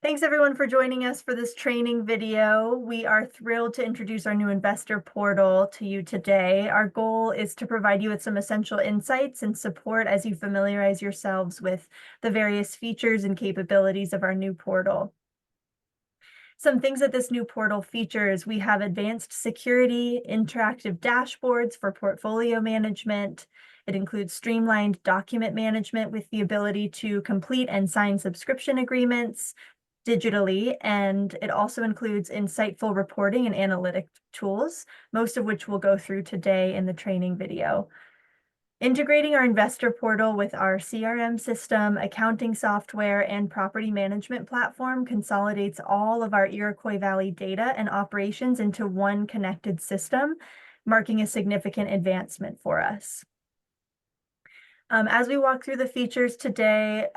Thanks everyone for joining us for this training video. We are thrilled to introduce our new investor portal to you today. Our goal is to provide you with some essential insights and support as you familiarize yourselves with the various features and capabilities of our new portal. Some things that this new portal features: we have advanced security, interactive dashboards for portfolio management. It includes streamlined document management with the ability to complete and sign subscription agreements digitally, and it also includes insightful reporting and analytic tools, most of which we'll go through today in the training video. Integrating our investor portal with our CRM system, accounting software, and property management platform consolidates all of our Iroquois Valley data and operations into one connected system, marking a significant advancement for us. As we walk through the features today,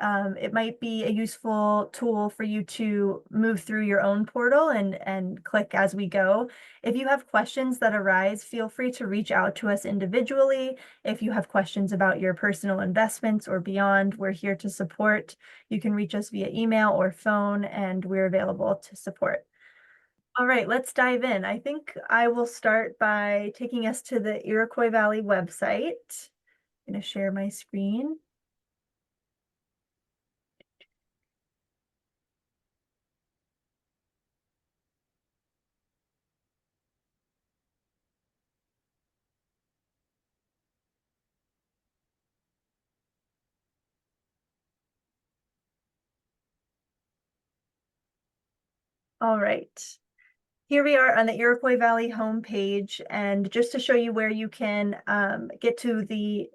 it might be a useful tool for you to move through your own portal and click as we go. If you have questions that arise, feel free to reach out to us individually. If you have questions about your personal investments or beyond, we're here to support. You can reach us via email or phone, and we're available to support. All right, let's dive in. I think I will start by taking us to the Iroquois Valley website. I'm going to share my screen. All right. Here we are on the Iroquois Valley homepage, and just to show you where you can get to the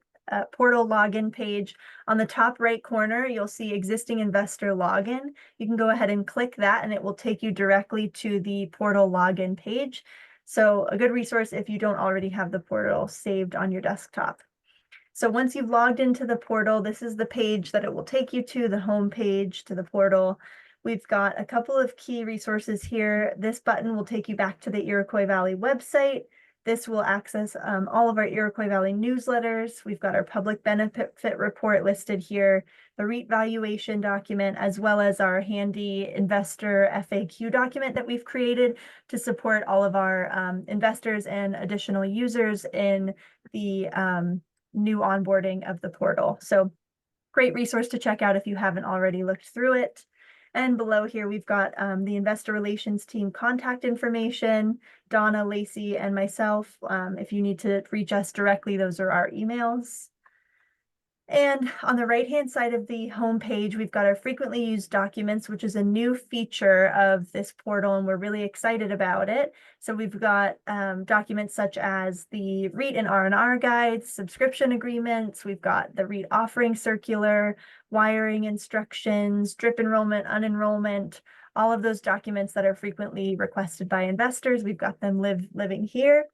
portal login page, on the top right corner, you'll see existing investor login. You can go ahead and click that, and it will take you directly to the portal login page. So a good resource if you don't already have the portal saved on your desktop. So once you've logged into the portal, this is the page that it will take you to, the home page to the portal. We've got a couple of key resources here. This button will take you back to the Iroquois Valley website. This will access all of our Iroquois Valley newsletters. We've got our public benefit report listed here, the REIT valuation document, as well as our handy investor FAQ document that we've created to support all of our investors and additional users in the new onboarding of the portal. So great resource to check out if you haven't already looked through it. And below here, we've got the investor relations team contact information, Donna, Lacey, and myself. If you need to reach us directly, those are our emails. And on the right-hand side of the homepage, we've got our frequently used documents, which is a new feature of this portal, and we're really excited about it. So we've got documents such as the REIT and R&R guides, subscription agreements. We've got the REIT offering circular, wiring instructions, DRIP enrollment, unenrollment, all of those documents that are frequently requested by investors. We've got them living here.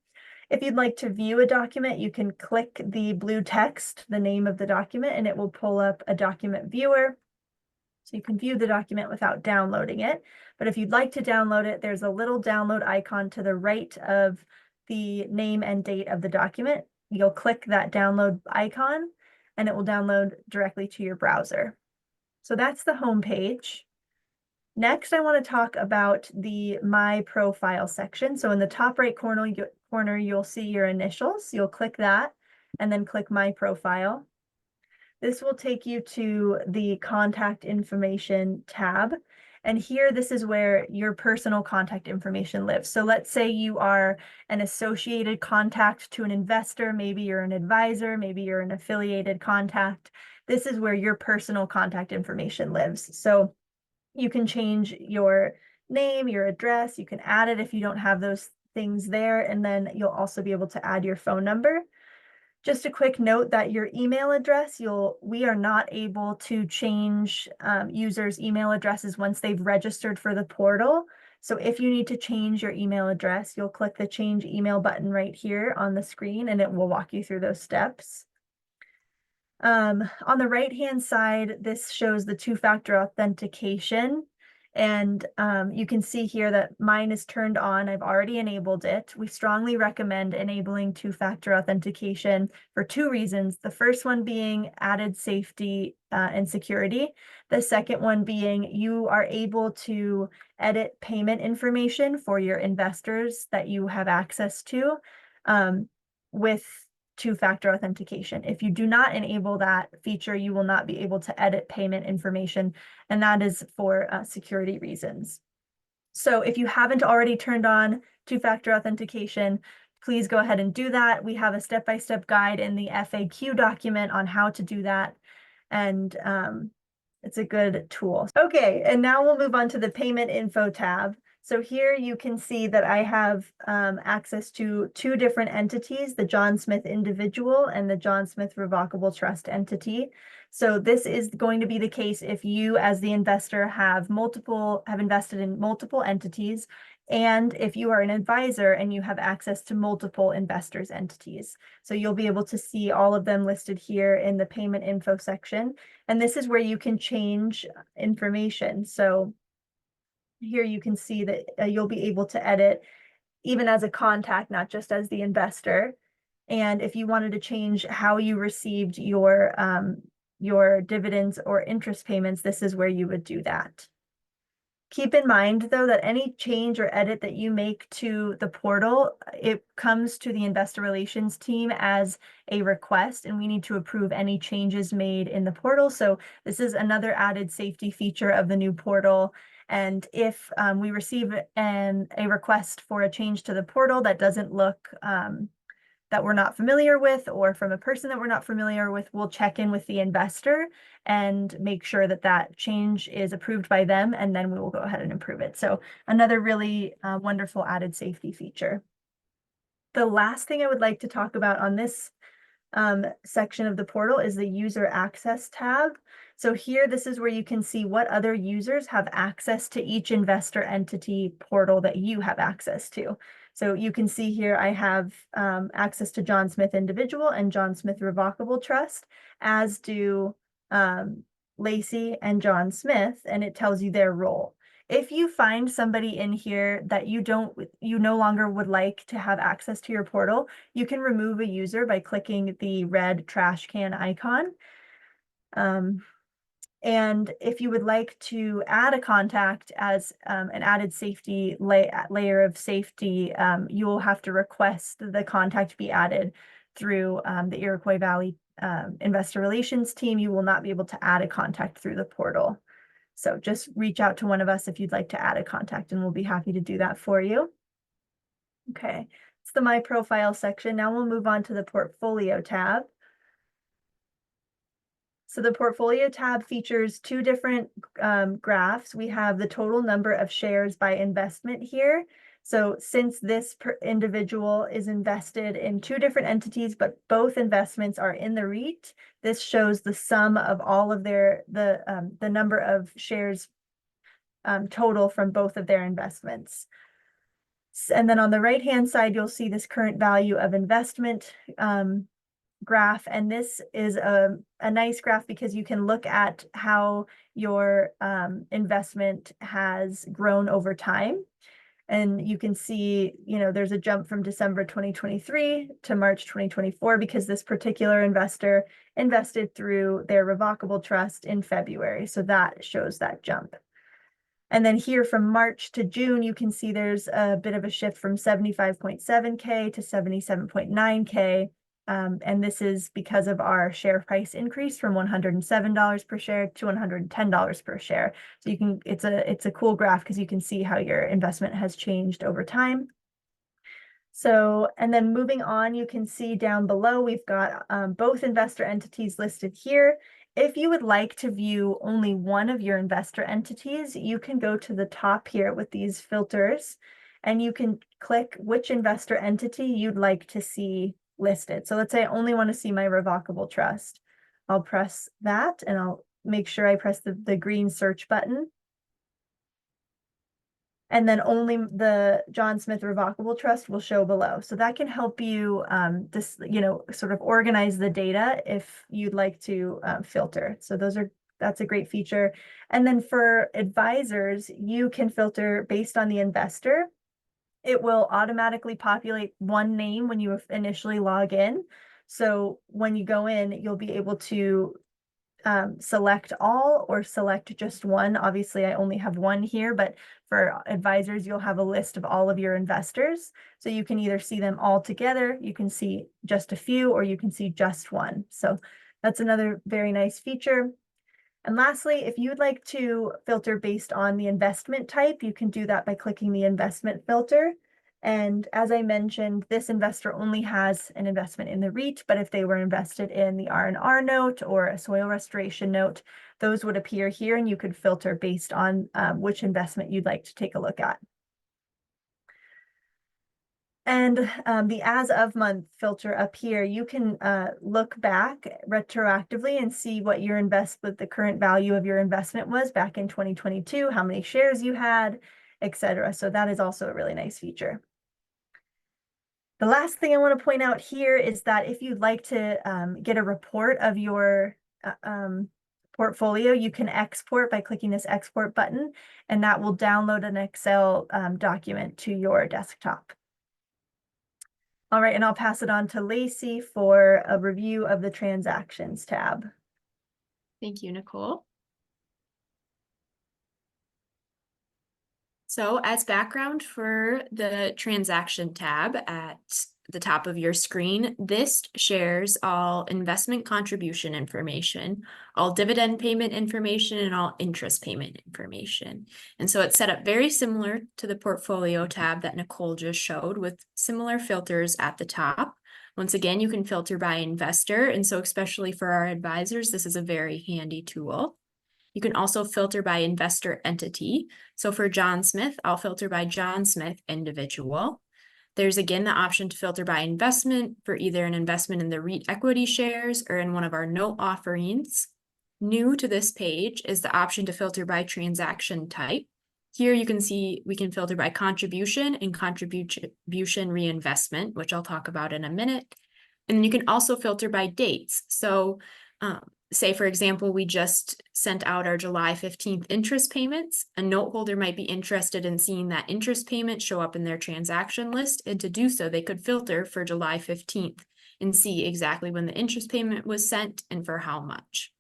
If you'd like to view a document, you can click the blue text, the name of the document, and it will pull up a document viewer. So you can view the document without downloading it. But if you'd like to download it, there's a little download icon to the right of the name and date of the document. You'll click that download icon, and it will download directly to your browser. So that's the home page. Next, I want to talk about the My Profile section. So in the top right corner, you'll see your initials. You'll click that and then click My Profile. This will take you to the Contact Information tab. And here, this is where your personal contact information lives. So let's say you are an associated contact to an investor. Maybe you're an advisor. Maybe you're an affiliated contact. This is where your personal contact information lives. So you can change your name, your address. You can add it if you don't have those things there, and then you'll also be able to add your phone number. Just a quick note that your email address, we are not able to change users' email addresses once they've registered for the portal. So if you need to change your email address, you'll click the Change Email button right here on the screen, and it will walk you through those steps. On the right-hand side, this shows the two-factor authentication. And you can see here that mine is turned on. I've already enabled it. We strongly recommend enabling two-factor authentication for two reasons. The first one being added safety and security. The second one being you are able to edit payment information for your investors that you have access to with two-factor authentication. If you do not enable that feature, you will not be able to edit payment information, and that is for security reasons. So if you haven't already turned on two-factor authentication, please go ahead and do that. We have a step-by-step guide in the FAQ document on how to do that, and it's a good tool. Okay, and now we'll move on to the payment info tab. So here you can see that I have access to two different entities, the John Smith individual and the John Smith revocable trust entity. So this is going to be the case if you as the investor have invested in multiple entities, and if you are an advisor and you have access to multiple investors' entities. So you'll be able to see all of them listed here in the payment info section. And this is where you can change information. So here you can see that you'll be able to edit even as a contact, not just as the investor. And if you wanted to change how you received your dividends or interest payments, this is where you would do that. Keep in mind, though, that any change or edit that you make to the portal, it comes to the investor relations team as a request, and we need to approve any changes made in the portal. So this is another added safety feature of the new portal. And if we receive a request for a change to the portal that doesn't look that we're not familiar with, or from a person that we're not familiar with, we'll check in with the investor and make sure that that change is approved by them, and then we will go ahead and approve it. So another really wonderful added safety feature. The last thing I would like to talk about on this section of the portal is the user access tab. So here, this is where you can see what other users have access to each investor entity portal that you have access to. So you can see here, I have access to John Smith Individual and John Smith Revocable Trust, as do Lacey and John Smith, and it tells you their role. If you find somebody in here that you no longer would like to have access to your portal, you can remove a user by clicking the red trash can icon. And if you would like to add a contact as an added safety layer of safety, you will have to request the contact be added through the Iroquois Valley Investor Relations team. You will not be able to add a contact through the portal. So just reach out to one of us if you'd like to add a contact, and we'll be happy to do that for you. Okay, it's the My Profile section. Now we'll move on to the Portfolio tab. So the Portfolio tab features two different graphs. We have the total number of shares by investment here. So since this individual is invested in two different entities, but both investments are in the REIT, this shows the sum of all of the number of shares total from both of their investments. And then on the right-hand side, you'll see this current value of investment graph. And this is a nice graph because you can look at how your investment has grown over time. And you can see, there's a jump from December 2023 to March 2024 because this particular investor invested through their revocable trust in February. So that shows that jump. And then here from March to June, you can see there's a bit of a shift from 75.7K to 77.9K. And this is because of our share price increase from $107 per share to $110 per share. So it's a cool graph because you can see how your investment has changed over time. So, and then moving on, you can see down below, we've got both investor entities listed here. If you would like to view only one of your investor entities, you can go to the top here with these filters, and you can click which investor entity you'd like to see listed. So let's say I only want to see my revocable trust. I'll press that, and I'll make sure I press the green search button. And then only the John Smith Revocable Trust will show below. So that can help you sort of organize the data if you'd like to filter. So those are that's a great feature. And then for advisors, you can filter based on the investor. It will automatically populate one name when you initially log in. So when you go in, you'll be able to select all or select just one. Obviously, I only have one here, but for advisors, you'll have a list of all of your investors. So you can either see them all together, you can see just a few, or you can see just one. So that's another very nice feature. And lastly, if you'd like to filter based on the investment type, you can do that by clicking the investment filter. And as I mentioned, this investor only has an investment in the REIT, but if they were invested in the R&R note or a soil restoration note, those would appear here and you could filter based on which investment you'd like to take a look at. And the as of month filter up here, you can look back retroactively and see what your what the current value of your investment was back in 2022, how many shares you had, etc. So that is also a really nice feature. The last thing I want to point out here is that if you'd like to get a report of your portfolio, you can export by clicking this export button, and that will download an Excel document to your desktop. All right, and I'll pass it on to Lacey for a review of the transactions tab. Thank you, Nicole. So as background for the transaction tab at the top of your screen, this shares all investment contribution information, all dividend payment information, and all interest payment information. And so it's set up very similar to the portfolio tab that Nicole just showed, with similar filters at the top. Once again, you can filter by investor, and so especially for our advisors, this is a very handy tool. You can also filter by investor entity. So for John Smith, I'll filter by John Smith individual. There's again the option to filter by investment for either an investment in the REIT equity shares or in one of our note offerings. New to this page is the option to filter by transaction type. Here you can see we can filter by contribution and contribution reinvestment, which I'll talk about in a minute. And then you can also filter by dates. So say, for example, we just sent out our July 15th interest payments. A note holder might be interested in seeing that interest payment show up in their transaction list. And to do so, they could filter for July 15th and see exactly when the interest payment was sent and for how much.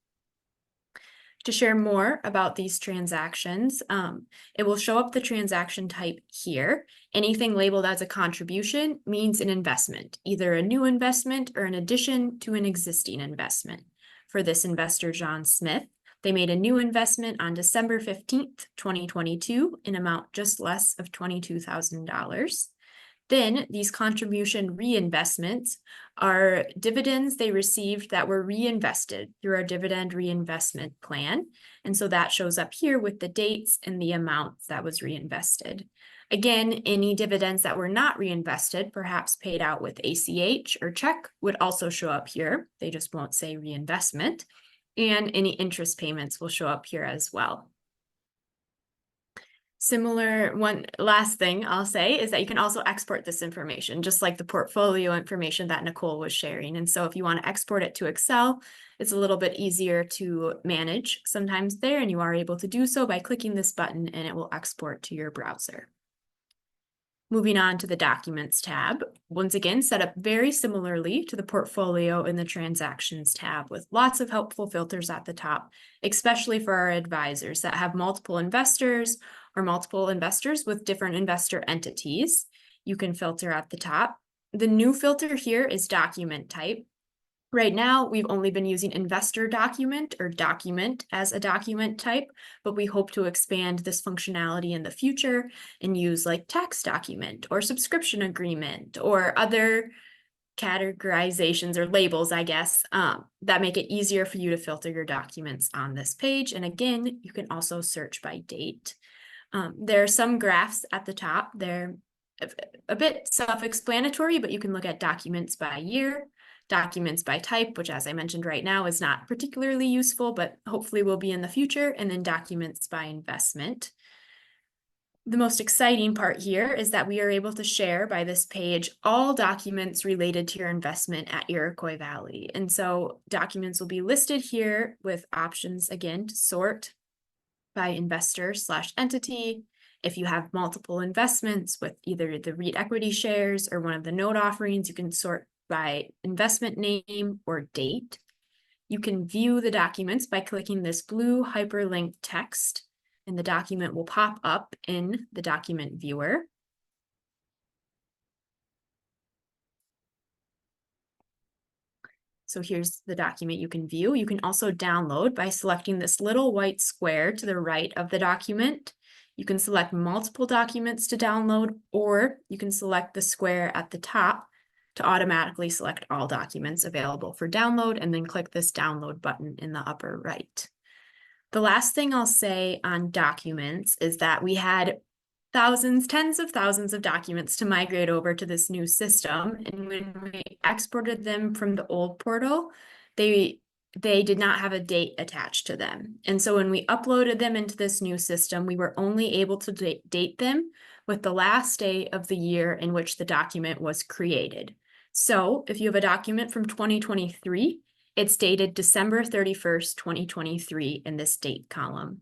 To share more about these transactions, it will show up the transaction type here. Anything labeled as a contribution means an investment, either a new investment or an addition to an existing investment. For this investor, John Smith, they made a new investment on December 15th, 2022, in amount just less of $22,000. Then these contribution reinvestments are dividends they received that were reinvested through our dividend reinvestment plan. And so that shows up here with the dates and the amount that was reinvested. Again, any dividends that were not reinvested, perhaps paid out with ACH or check, would also show up here. They just won't say reinvestment. And any interest payments will show up here as well. Similar, one last thing I'll say is that you can also export this information, just like the portfolio information that Nicole was sharing. And so if you want to export it to Excel, it's a little bit easier to manage sometimes there, and you are able to do so by clicking this button and it will export to your browser. Moving on to the Documents tab, once again, set up very similarly to the Portfolio and the Transactions tab, with lots of helpful filters at the top, especially for our advisors that have multiple investors or multiple investors with different investor entities. You can filter at the top. The new filter here is document type. Right now, we've only been using investor document or document as a document type, but we hope to expand this functionality in the future and use like tax document or subscription agreement or other categorizations or labels, I guess, that make it easier for you to filter your documents on this page. And again, you can also search by date. There are some graphs at the top. They're a bit self-explanatory, but you can look at documents by year, documents by type, which, as I mentioned right now, is not particularly useful, but hopefully will be in the future, and then documents by investment. The most exciting part here is that we are able to share by this page all documents related to your investment at Iroquois Valley. And so documents will be listed here with options again to sort by investor/entity. If you have multiple investments with either the REIT equity shares or one of the note offerings, you can sort by investment name or date. You can view the documents by clicking this blue hyperlink text, and the document will pop up in the document viewer. So here's the document you can view. You can also download by selecting this little white square to the right of the document. You can select multiple documents to download, or you can select the square at the top to automatically select all documents available for download, and then click this download button in the upper right. The last thing I'll say on documents is that we had thousands, tens of thousands of documents to migrate over to this new system. And when we exported them from the old portal, they did not have a date attached to them. And so when we uploaded them into this new system, we were only able to date them with the last day of the year in which the document was created. So if you have a document from 2023, it's dated December 31st, 2023 in this date column.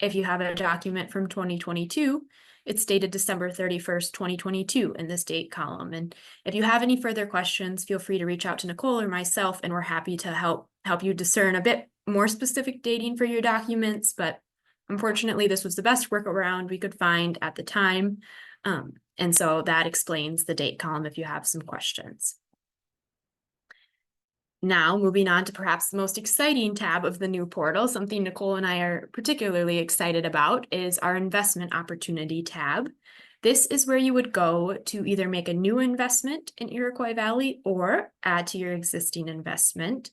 If you have a document from 2022, it's dated December 31st, 2022 in this date column. And if you have any further questions, feel free to reach out to Nicole or myself, and we're happy to help you discern a bit more specific dating for your documents. But unfortunately, this was the best workaround we could find at the time. And so that explains the date column if you have some questions. Now, moving on to perhaps the most exciting tab of the new portal, something Nicole and I are particularly excited about, is our investment opportunity tab. This is where you would go to either make a new investment in Iroquois Valley or add to your existing investment.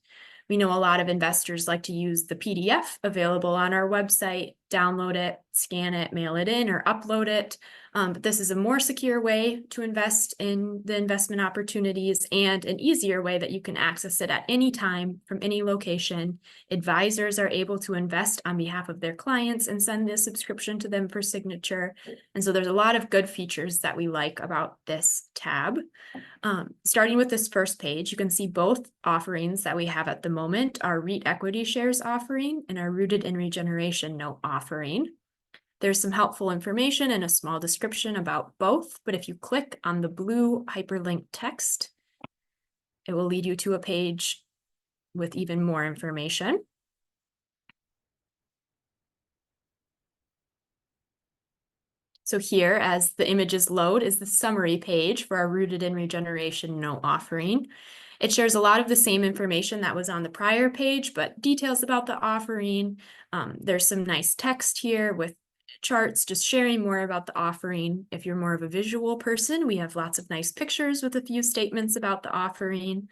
We know a lot of investors like to use the PDF available on our website, download it, scan it, mail it in, or upload it. But this is a more secure way to invest in the investment opportunities, and an easier way that you can access it at any time from any location. Advisors are able to invest on behalf of their clients and send the subscription to them for signature. And so there's a lot of good features that we like about this tab. Starting with this first page, you can see both offerings that we have at the moment, our REIT equity shares offering and our rooted in regeneration note offering. There's some helpful information and a small description about both, but if you click on the blue hyperlink text, it will lead you to a page with even more information. So here, as the images load, is the summary page for our rooted in regeneration note offering. It shares a lot of the same information that was on the prior page, but details about the offering. There's some nice text here with charts just sharing more about the offering. If you're more of a visual person, we have lots of nice pictures with a few statements about the offering.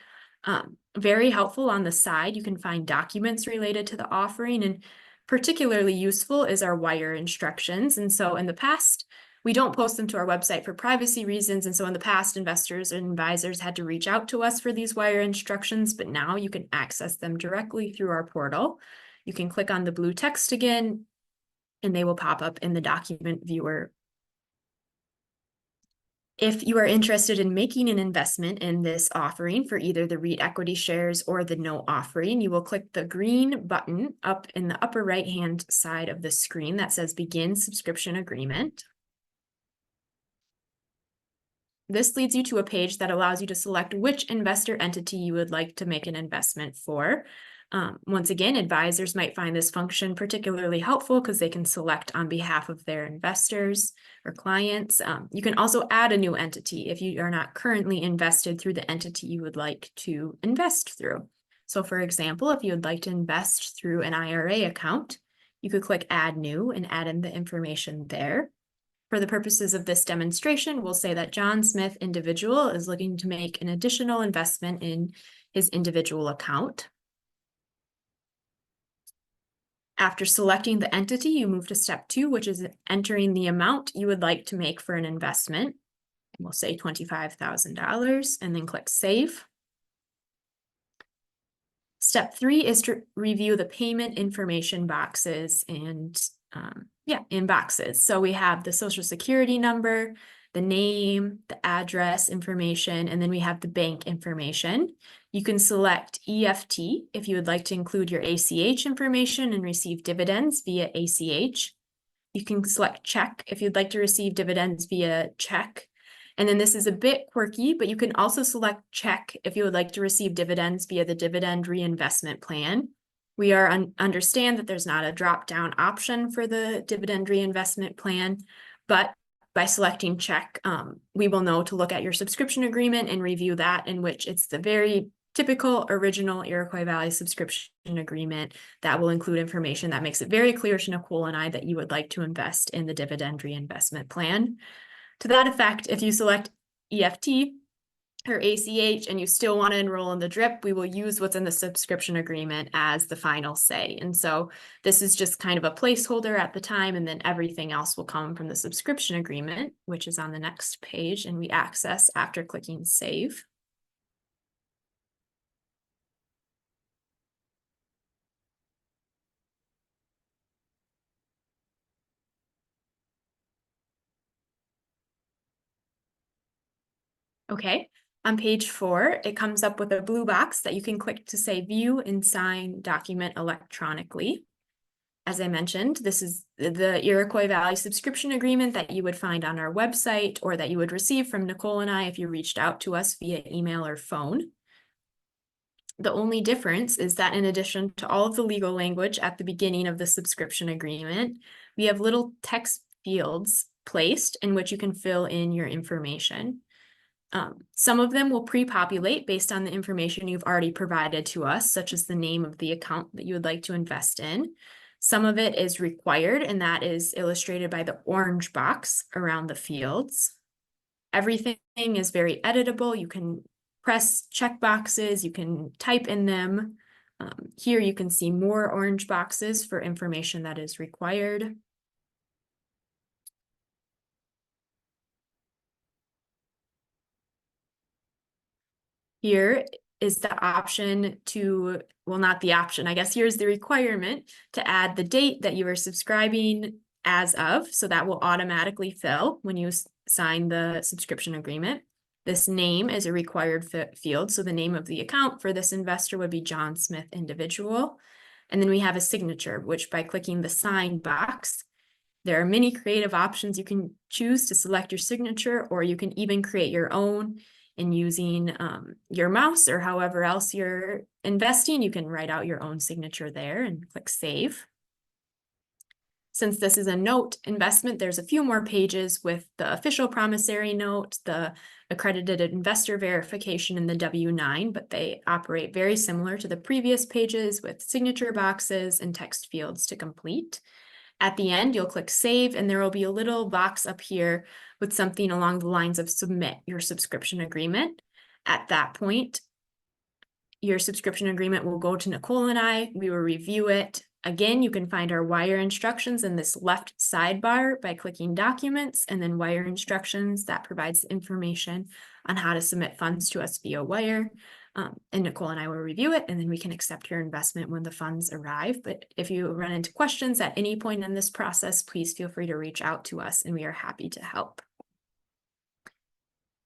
Very helpful on the side, you can find documents related to the offering, and particularly useful is our wire instructions. And so in the past, we don't post them to our website for privacy reasons. And so in the past, investors and advisors had to reach out to us for these wire instructions, but now you can access them directly through our portal. You can click on the blue text again, and they will pop up in the document viewer. If you are interested in making an investment in this offering for either the REIT equity shares or the note offering, you will click the green button up in the upper right-hand side of the screen that says Begin Subscription Agreement. This leads you to a page that allows you to select which investor entity you would like to make an investment for. Once again, advisors might find this function particularly helpful because they can select on behalf of their investors or clients. You can also add a new entity if you are not currently invested through the entity you would like to invest through. So for example, if you would like to invest through an IRA account, you could click Add New and add in the information there. For the purposes of this demonstration, we'll say that John Smith, individual, is looking to make an additional investment in his individual account. After selecting the entity, you move to step 2, which is entering the amount you would like to make for an investment. We'll say $25,000 and then click Save. Step 3 is to review the payment information boxes, and in boxes. So we have the social security number, the name, the address information, and then we have the bank information. You can select EFT if you would like to include your ACH information and receive dividends via ACH. You can select check if you'd like to receive dividends via check. And then this is a bit quirky, but you can also select check if you would like to receive dividends via the dividend reinvestment plan. We understand that there's not a drop-down option for the dividend reinvestment plan, but by selecting check, we will know to look at your subscription agreement and review that, in which it's the very typical original Iroquois Valley subscription agreement that will include information that makes it very clear to Nicole and I that you would like to invest in the dividend reinvestment plan. To that effect, if you select EFT or ACH and you still want to enroll in the DRIP, we will use what's in the subscription agreement as the final say. And so this is just kind of a placeholder at the time, and then everything else will come from the subscription agreement, which is on the next page, and we access after clicking save. Okay, on page 4, it comes up with a blue box that you can click to say view and sign document electronically. As I mentioned, this is the Iroquois Valley subscription agreement that you would find on our website, or that you would receive from Nicole and I if you reached out to us via email or phone. The only difference is that in addition to all of the legal language at the beginning of the subscription agreement, we have little text fields placed in which you can fill in your information. Some of them will pre-populate based on the information you've already provided to us, such as the name of the account that you would like to invest in. Some of it is required, and that is illustrated by the orange box around the fields. Everything is very editable. You can press check boxes, you can type in them. Here you can see more orange boxes for information that is required. Here is the option to, well, not the option, I guess here's the requirement to add the date that you are subscribing as of, so that will automatically fill when you sign the subscription agreement. This name is a required field, so the name of the account for this investor would be John Smith Individual. And then we have a signature, which by clicking the sign box, there are many creative options you can choose to select your signature, or you can even create your own. And using your mouse or however else you're investing, you can write out your own signature there and click save. Since this is a note investment, there's a few more pages with the official promissory note, the accredited investor verification, and the W-9, but they operate very similar to the previous pages with signature boxes and text fields to complete. At the end, you'll click save, and there will be a little box up here with something along the lines of submit your subscription agreement. At that point, your subscription agreement will go to Nicole and I. We will review it. Again, you can find our wire instructions in this left sidebar by clicking documents and then wire instructions. That provides information on how to submit funds to us via wire. And Nicole and I will review it, and then we can accept your investment when the funds arrive. But if you run into questions at any point in this process, please feel free to reach out to us, and we are happy to help.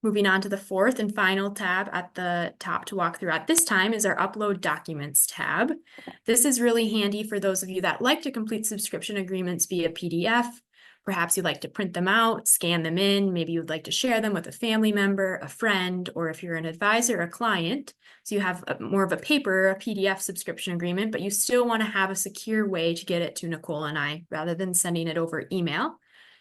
Moving on to the fourth and final tab at the top to walk through at this time is our Upload Documents tab. This is really handy for those of you that like to complete subscription agreements via PDF. Perhaps you'd like to print them out, scan them in, maybe you'd like to share them with a family member, a friend, or if you're an advisor, a client. So you have more of a paper, a PDF subscription agreement, but you still want to have a secure way to get it to Nicole and I rather than sending it over email.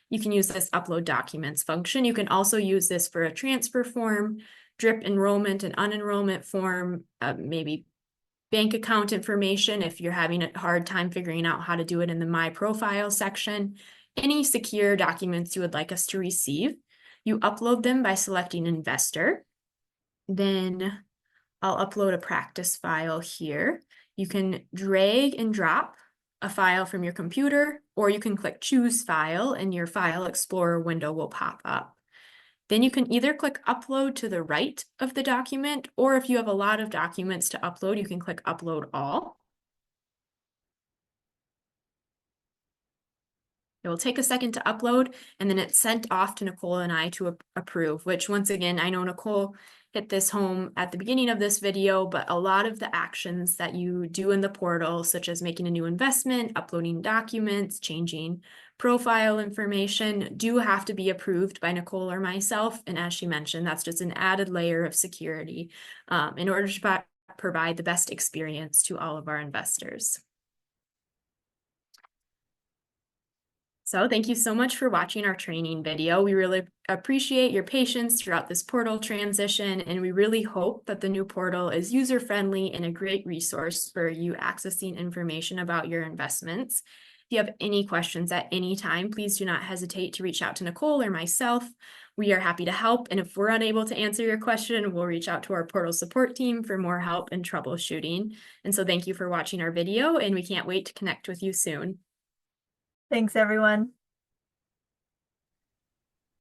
You can use this Upload Documents function. You can also use this for a transfer form, DRIP enrollment and unenrollment form, maybe bank account information if you're having a hard time figuring out how to do it in the My Profile section. Any secure documents you would like us to receive. You upload them by selecting Investor. Then I'll upload a practice file here. You can drag and drop a file from your computer, or you can click Choose File and your File Explorer window will pop up. Then you can either click Upload to the right of the document, or if you have a lot of documents to upload, you can click Upload All. It will take a second to upload, and then it's sent off to Nicole and I to approve, which once again, I know Nicole hit this home at the beginning of this video, but a lot of the actions that you do in the portal, such as making a new investment, uploading documents, changing profile information, do have to be approved by Nicole or myself. And as she mentioned, that's just an added layer of security in order to provide the best experience to all of our investors. So thank you so much for watching our training video. We really appreciate your patience throughout this portal transition, and we really hope that the new portal is user-friendly and a great resource for you accessing information about your investments. If you have any questions at any time, please do not hesitate to reach out to Nicole or myself. We are happy to help, and if we're unable to answer your question, we'll reach out to our portal support team for more help and troubleshooting. And so thank you for watching our video, and we can't wait to connect with you soon. Thanks, everyone.